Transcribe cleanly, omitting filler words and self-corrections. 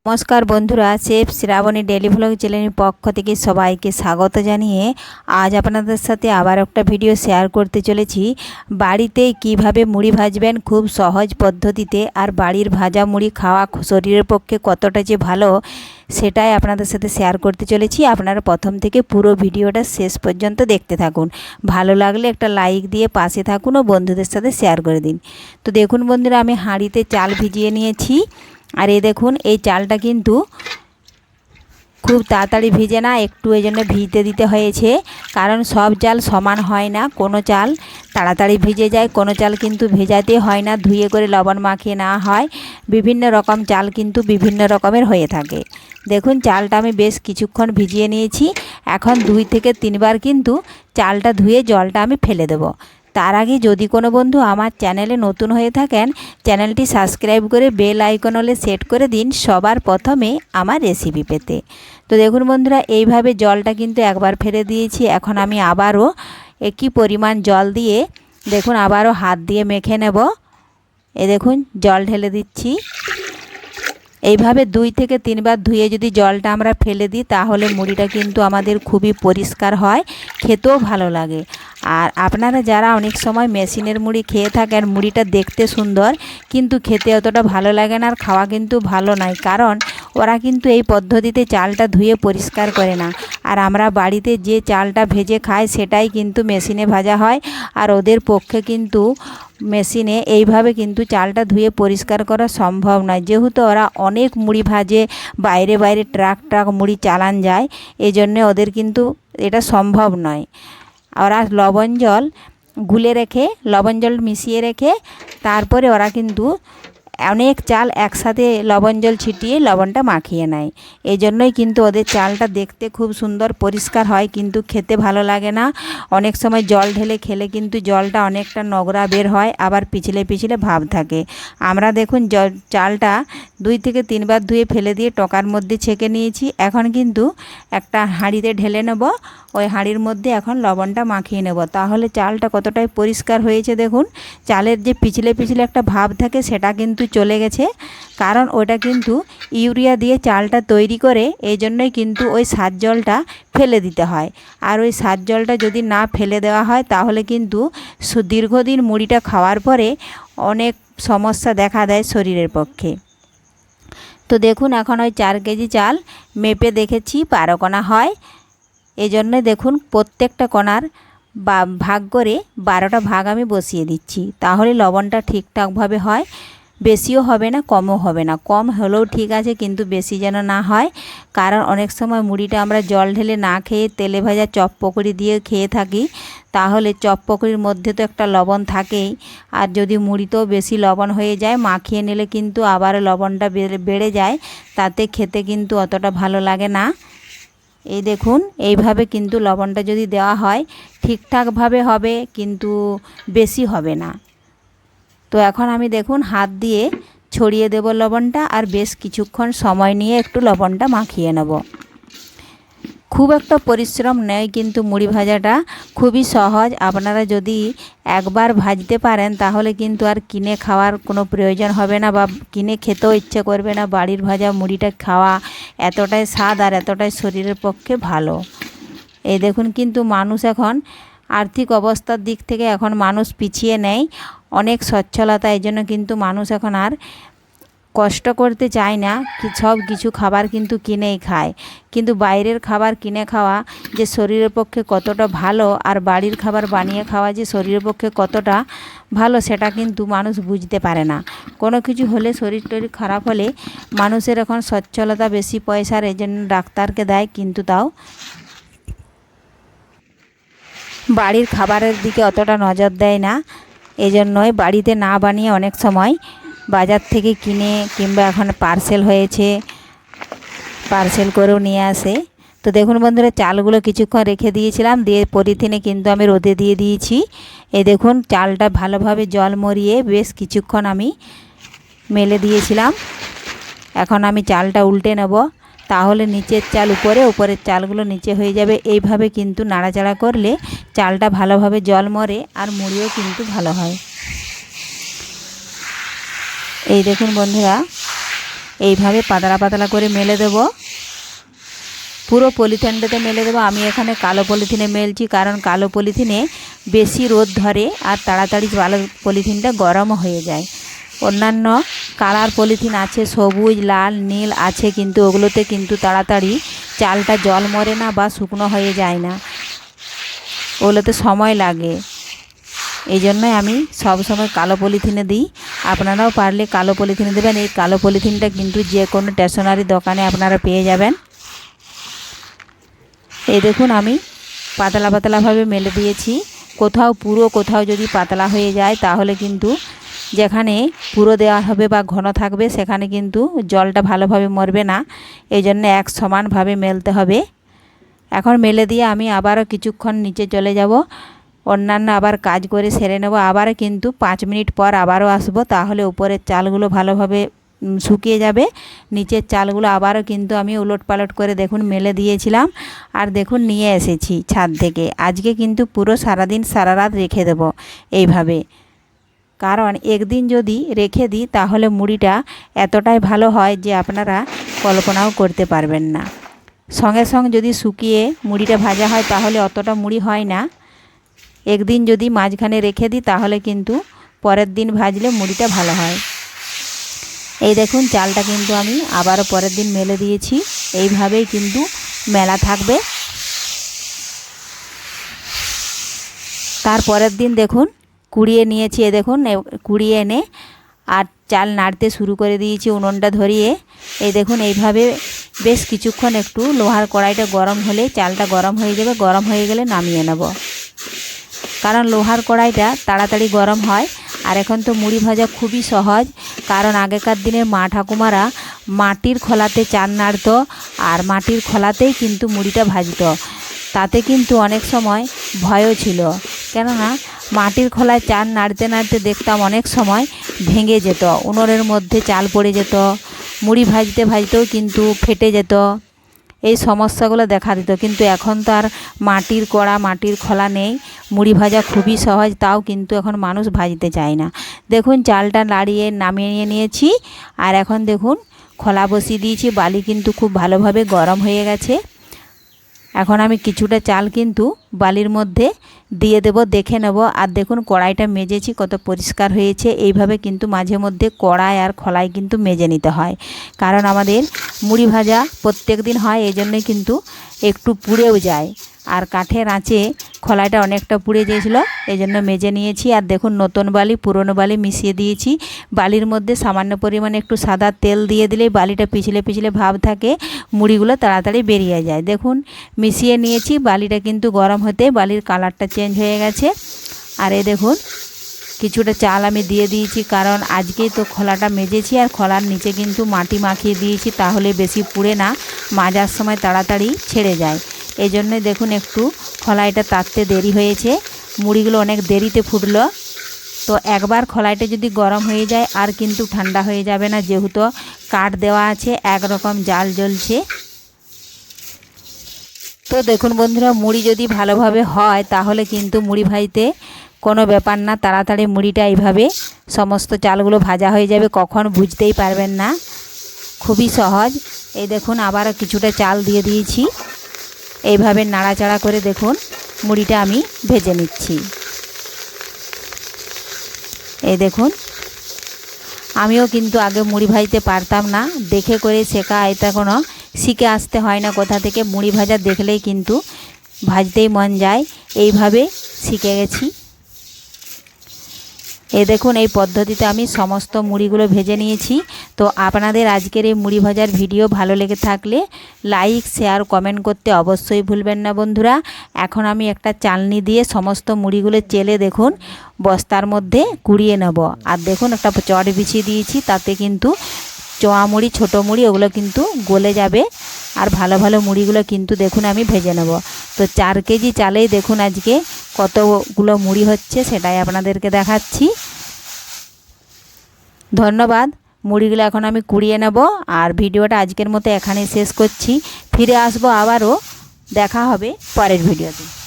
নমস্কার বন্ধুরা, chef Shrabani daily vlog চ্যানেলের পক্ষ থেকে সবাইকে স্বাগত জানিয়ে আজ আপনাদের সাথে আবার একটা ভিডিও শেয়ার করতে চলেছি। বাড়িতে কিভাবে মুড়ি ভাজবেন খুব সহজ পদ্ধতিতে, আর বাড়ির ভাজা মুড়ি খাওয়া শরীরের পক্ষে কতটা যে ভালো সেটাই আপনাদের সাথে শেয়ার করতে চলেছি। আপনারা প্রথম থেকে পুরো ভিডিওটা শেষ পর্যন্ত দেখতে থাকুন। ভালো লাগলে একটা লাইক দিয়ে পাশে থাকুন ও বন্ধুদের সাথে শেয়ার করে দিন। তো দেখুন বন্ধুরা, আমি হাঁড়িতে চাল ভিজিয়ে নিয়েছি। আর এই দেখুন, এই চালটা কিন্তু খুব তাড়াতাড়ি ভিজে না, একটু এই জন্য ভিজতে দিতে হয়েছে, কারণ সব চাল সমান হয় না। কোনো চাল তাড়াতাড়ি ভিজে যায়, কোনো চাল কিন্তু ভেজাতে হয় না, ধুয়ে করে লবণ মাখিয়ে নেওয়া হয়। বিভিন্ন রকম চাল কিন্তু বিভিন্ন রকমের হয়ে থাকে। দেখুন, চালটা আমি বেশ কিছুক্ষণ ভিজিয়ে নিয়েছি। এখন 2 থেকে 3 বার কিন্তু চালটা ধুয়ে জলটা আমি ফেলে দেব। তার আগে যদি কোনো বন্ধু আমার চ্যানেলে নতুন হয়ে থাকেন, চ্যানেলটি সাবস্ক্রাইব করে বেল আইকন হলে সেট করে দিন সবার প্রথমে আমার রেসিপি পেতে। তো দেখুন বন্ধুরা, এইভাবে জলটা কিন্তু একবার ফেলে দিয়েছি। এখন আমি আবারও একই পরিমাণ জল দিয়ে দেখুন আবারও হাত দিয়ে মেখে নেব। এই দেখুন, জল ঢেলে দিচ্ছি। এইভাবে 2 থেকে 3 বার ধুয়ে যদি জলটা আমরা ফেলে দিই, তাহলে মুড়িটা কিন্তু আমাদের খুবই পরিষ্কার হয়, খেতেও ভালো লাগে। আর আপনারা যারা অনেক সময় মেশিনের মুড়ি খেয়ে থাকেন, মুড়িটা দেখতে সুন্দর কিন্তু খেতে অতটা ভালো লাগে না, আর খাওয়া কিন্তু ভালো নয়, কারণ ওরা কিন্তু এই পদ্ধতিতে চালটা ধুয়ে পরিষ্কার করে না। আর আমরা বাড়িতে যে চালটা ভেজে খাই সেটাই কিন্তু মেশিনে ভাজা হয়, আর ওদের পক্ষে কিন্তু মেশিনে এইভাবে কিন্তু চালটা ধুয়ে পরিষ্কার করা সম্ভব নয়, যেহেতু ওরা অনেক মুড়ি ভাজে, বাইরে বাইরে ট্রাক ট্রাক মুড়ি চালান যায়, এই জন্যে ওদের কিন্তু এটা সম্ভব নয়। ওরা লবণ জল গুলে রেখে, লবণ জল মিশিয়ে রেখে তারপরে ওরা কিন্তু অনেক চাল একসাথে লবণ জল ছিটিয়ে লবণটা মাখিয়ে নেয়। এই জন্যই কিন্তু ওদের চালটা দেখতে খুব সুন্দর পরিষ্কার হয়, কিন্তু খেতে ভালো লাগে না। অনেক সময় জল ঢেলে খেলে কিন্তু জলটা অনেকটা নোংরা বের হয়, আবার পিছলে পিছলে ভাব থাকে। আমরা দেখুন চালটা 2 থেকে 3 বার ধুয়ে ফেলে দিয়ে টকার মধ্যে ছেঁকে নিয়েছি। এখন কিন্তু একটা হাঁড়িতে ঢেলে নেব, ওই হাঁড়ির মধ্যে এখন লবণটা মাখিয়ে নেব, তাহলে চালটা কতটাই পরিষ্কার হয়েছে। দেখুন, চালের যে পিছলে পিছলে একটা ভাব থাকে সেটা কিন্তু চলে গেছে, কারণ ওটা কিন্তু ইউরিয়া দিয়ে চালটা তৈরি করে, এই জন্যই কিন্তু ওই সার জলটা ফেলে দিতে হয়। আর ওই সার জলটা যদি না ফেলে দেওয়া হয়, তাহলে কিন্তু দীর্ঘদিন মুড়িটা খাওয়ার পরে অনেক সমস্যা দেখা দেয় শরীরের পক্ষে। তো দেখুন, এখন ওই 4 কেজি চাল মেপে দেখেছি 12 কণা হয়। এই জন্য দেখুন, প্রত্যেকটা কণার ভাগ করে 12টা ভাগ আমি বসিয়ে দিচ্ছি, তাহলে লবণটা ঠিকঠাকভাবে হয়। বেশিও হবে না, কমও হবে না, কম হলেও ঠিক আছে, কিন্তু বেশি যেন না হয়। কারণ অনেক সময় মুড়িটা আমরা জল ঢেলে না খেয়ে তেলে ভাজা চপ পকোড়ি দিয়ে খেয়ে থাকি, তাহলে চপ পকোড়ির মধ্যে তো একটা লবণ থাকেই। আর যদি মুড়িতেও বেশি লবণ হয়ে যায়, মাখিয়ে নিলে কিন্তু আবার লবণটা বেড়ে যায়, তাতে খেতে কিন্তু অতটা ভালো লাগে না। এই দেখুন, এইভাবে কিন্তু লবণটা যদি দেওয়া হয় ঠিকঠাকভাবে হবে, কিন্তু বেশি হবে না। তো এখন আমি দেখুন হাত দিয়ে ছড়িয়ে দেব লবণটা, আর বেশ কিছুক্ষণ সময় নিয়ে একটু লবণটা মাখিয়ে নেব। খুব একটা পরিশ্রম নেই কিন্তু মুড়ি ভাজাটা খুবই সহজ। আপনারা যদি একবার ভাজতে পারেন, তাহলে কিন্তু আর কিনে খাওয়ার কোনো প্রয়োজন হবে না, বা কিনে খেতেও ইচ্ছে করবে না। বাড়ির ভাজা মুড়িটা খাওয়া এতটাই স্বাদ আর এতটাই শরীরের পক্ষে ভালো। এই দেখুন, কিন্তু মানুষ এখন আর্থিক অবস্থার দিক থেকে এখন মানুষ পিছিয়ে নেই, অনেক সচ্ছলতা, এই জন্য কিন্তু মানুষ এখন আর কষ্ট করতে চায় না, সব কিছু খাবার কিন্তু কিনেই খায়। কিন্তু বাইরের খাবার কিনে খাওয়া যে শরীরের পক্ষে কতটা ভালো, আর বাড়ির খাবার বানিয়ে খাওয়া যে শরীরের পক্ষে কতটা ভালো, সেটা কিন্তু মানুষ বুঝতে পারে না। কোনো কিছু হলে, শরীর টরীর খারাপ হলে মানুষের এখন সচ্ছলতা বেশি, পয়সার, এই জন্য ডাক্তারকে দেয়, কিন্তু তাও বাড়ির খাবারের দিকে অতটা নজর দেয় না। এজন্যই বাড়িতে না বানিয়ে অনেক সময় বাজার থেকে কিনে, কিংবা এখন পার্সেল হয়েছে পার্সেল করেও নিয়ে আসে। তো দেখুন বন্ধুরা, চালগুলো কিছুক্ষণ রেখে দিয়েছিলাম, দিয়ে পলিথিনে কিন্তু আমি রোদে দিয়ে দিয়েছি। এই দেখুন, চালটা ভালোভাবে জল মরিয়ে বেশ কিছুক্ষণ আমি মেলে দিয়েছিলাম। এখন আমি চালটা উল্টে নেব, তাহলে নিচের চাল উপরে, উপরের চালগুলো নিচে হয়ে যাবে। এইভাবে কিন্তু নাড়াচাড়া করলে চালটা ভালোভাবে জল মরে, আর মুড়িও কিন্তু ভালো হয়। এই দেখুন বন্ধুরা, এইভাবে পাতলা পাতলা করে মেলে দেব। পুরো পলিথিনটাতে মেলে দেবো। আমি এখানে কালো পলিথিনে মেলছি, কারণ কালো পলিথিনে বেশি রোদ ধরে আর তাড়াতাড়ি কালো পলিথিনটা গরমও হয়ে যায়। অন্যান্য কালার পলিথিন আছে, সবুজ, লাল, নীল আছে, কিন্তু ওগুলোতে কিন্তু তাড়াতাড়ি চালটা জল মরে না বা শুকনো হয়ে যায় না, ওগুলোতে সময় লাগে। এই জন্যই আমি সবসময় কালো পলিথিনে দিই। আপনারাও পারলে কালো পলিথিনে দেবেন। এই কালো পলিথিনটা কিন্তু যে কোনো স্টেশনারি দোকানে আপনারা পেয়ে যাবেন। এই দেখুন আমি পাতলা পাতলাভাবে মেলে দিয়েছি। কোথাও পুরো, কোথাও যদি পাতলা হয়ে যায় তাহলে কিন্তু যেখানে পুরো দেওয়া হবে বা ঘন থাকবে সেখানে কিন্তু জলটা ভালোভাবে মরবে না। এই জন্য এক সমানভাবে মেলতে হবে। এখন মেলে দিয়ে আমি আবারও কিছুক্ষণ নিচে চলে যাব, অন্যান্য আবার কাজ করে সেরে নেব। আবার কিন্তু 5 মিনিট পর আবারও আসব, তাহলে উপরের চালগুলো ভালোভাবে শুকিয়ে যাবে। নিচের চালগুলো আবারও কিন্তু আমি উলট পালট করে দেখুন মেলে দিয়েছিলাম, আর দেখুন নিয়ে এসেছি ছাদ থেকে। আজকে কিন্তু পুরো সারাদিন সারা রাত রেখে দেব এইভাবে, কারণ একদিন যদি রেখে দিই তাহলে মুড়িটা এতটাই ভালো হয় যে আপনারা কল্পনাও করতে পারবেন না। সঙ্গে সঙ্গে যদি শুকিয়ে মুড়িটা ভাজা হয় তাহলে অতটা মুড়ি হয় না। একদিন যদি মাঝখানে রেখে দিই তাহলে কিন্তু পরের দিন ভাজলে মুড়িটা ভালো হয়। এই দেখুন চালটা কিন্তু আমি আবারও পরের দিন মেলে দিয়েছি। এইভাবেই কিন্তু মেলা থাকবে। তারপরের দিন দেখুন কুড়িয়ে নিয়েছি। এ দেখুন কুড়িয়ে এনে আর চাল নাড়তে শুরু করে দিয়েছি উনুনটা ধরিয়ে। এই দেখুন এইভাবে বেশ কিছুক্ষণ একটু লোহার কড়াইটা গরম হলে চালটা গরম হয়ে যাবে। গরম হয়ে গেলে নামিয়ে নেব, কারণ লোহার কড়াইটা তাড়াতাড়ি গরম হয়। আর এখন তো মুড়ি ভাজা খুবই সহজ, কারণ আগেকার দিনের মা ঠাকুমারা মাটির খোলাতে চাল নাড়তো আর মাটির খোলাতেই কিন্তু মুড়িটা ভাজতো। তাতে কিন্তু অনেক সময় ভয়ও ছিল, কেননা মাটির খোলায় চাল নাড়তে নাড়তে দেখতাম অনেক সময় ভেঙে যেত, উনুনের মধ্যে চাল পড়ে যেত, মুড়ি ভাজতে ভাজতেও কিন্তু ফেটে যেত। এই সমস্যাগুলো দেখা দিত। কিন্তু এখন তো আর মাটির কড়া, মাটির খোলা নেই, মুড়ি ভাজা খুবই সহজ, তাও কিন্তু এখন মানুষ ভাজতে চায় না। দেখুন চালটা নাড়িয়ে নামিয়ে নিয়েছি, আর এখন দেখুন খোলা বসিয়ে দিয়েছি। বালি কিন্তু খুব ভালোভাবে গরম হয়ে গেছে। এখন আমি কিছুটা চাল কিন্তু বালির মধ্যে দিয়ে দেব, দেখে নেব। আর দেখুন কড়াইটা মেজেছি কত পরিষ্কার হয়েছে। এইভাবে কিন্তু মাঝে মধ্যে কড়াই আর খোলাই কিন্তু মেজে নিতে হয়, কারণ আমাদের মুড়ি ভাজা প্রত্যেক দিন হয়, এই জন্যে কিন্তু একটু পুড়েও যায়। আর কাঠের আঁচে খোলাইটা অনেকটা পুড়ে গিয়েছিল, এই জন্য মেজে নিয়েছি। আর দেখুন নতুন বালি পুরনো বালি মিশিয়ে দিয়েছি। বালির মধ্যে সামান্য পরিমাণে একটু সাদা তেল দিয়ে দিলেই বালিটা পিছলে পিছলে ভাব থাকে, মুড়িগুলো তাড়াতাড়ি বেরিয়ে যায়। দেখুন মিশিয়ে নিয়েছি। বালিটা কিন্তু গরম হতে বালির কালারটা চেঞ্জ হয়ে গেছে। আর এই দেখুন কিছুটা চাল আমি দিয়ে দিয়েছি, কারণ আজকেই তো খোলাটা মেজেছি আর খোলার নিচে কিন্তু মাটি মাখিয়ে দিয়েছি, তাহলে বেশি পুড়ে না, মাজার সময় তাড়াতাড়ি ছেড়ে যায়। এই জন্যে দেখুন একটু খোলাইটা তাততে দেরি হয়েছে, মুড়িগুলো অনেক দেরিতে ফুটলো। তো একবার খোলাইটা যদি গরম হয়ে যায় আর কিন্তু ঠান্ডা হয়ে যাবে না, যেহেতু কাঠ দেওয়া আছে, একরকম জাল জ্বলছে। তো দেখুন বন্ধুরা, মুড়ি যদি ভালোভাবে হয় তাহলে কিন্তু মুড়ি ভাজতে কোনো ব্যাপার না, তাড়াতাড়ি মুড়িটা এইভাবে সমস্ত চালগুলো ভাজা হয়ে যাবে, কখন বুঝতেই পারবেন না, খুবই সহজ। এই দেখুন আবারও কিছুটা চাল দিয়ে দিয়েছি। এইভাবে নাড়াচাড়া করে দেখুন মুড়িটা আমি ভেজে নিচ্ছি। এই দেখুন আমিও কিন্তু আগে মুড়ি ভাজতে পারতাম না, দেখে করে শেখা, এটা কোনো শিখে আসতে হয় না কোথা থেকে। মুড়ি ভাজা দেখলেই কিন্তু ভাজতেই মন যায়, এইভাবে শিখে গেছি। এই দেখুন এই পদ্ধতিতে আমি সমস্ত মুড়িগুলো ভেজে নিয়েছি। তো আপনাদের আজকের এই মুড়ি ভাজার ভিডিও ভালো লেগে থাকলে লাইক, শেয়ার, কমেন্ট করতে অবশ্যই ভুলবেন না বন্ধুরা। এখন আমি একটা চালনি দিয়ে সমস্ত মুড়িগুলো চেলে দেখুন বস্তার মধ্যে কুড়িয়ে নেব। আর দেখুন একটা চট বিছিয়ে দিয়েছি, তাতে কিন্তু চোয়া মুড়ি, ছোটো মুড়ি ওগুলো কিন্তু গলে যাবে। আর ভালো ভালো মুড়িগুলো কিন্তু দেখুন আমি ভেজে নেব। তো 4 কেজি চালেই দেখুন আজকে কতগুলো মুড়ি হচ্ছে সেটাই আপনাদেরকে দেখাচ্ছি। ধন্যবাদ। মুড়িগুলো এখন আমি কুড়িয়ে নেব। আর ভিডিওটা আজকের মতো এখানেই শেষ করছি। ফিরে আসবো আবারও, দেখা হবে পরের ভিডিওতে।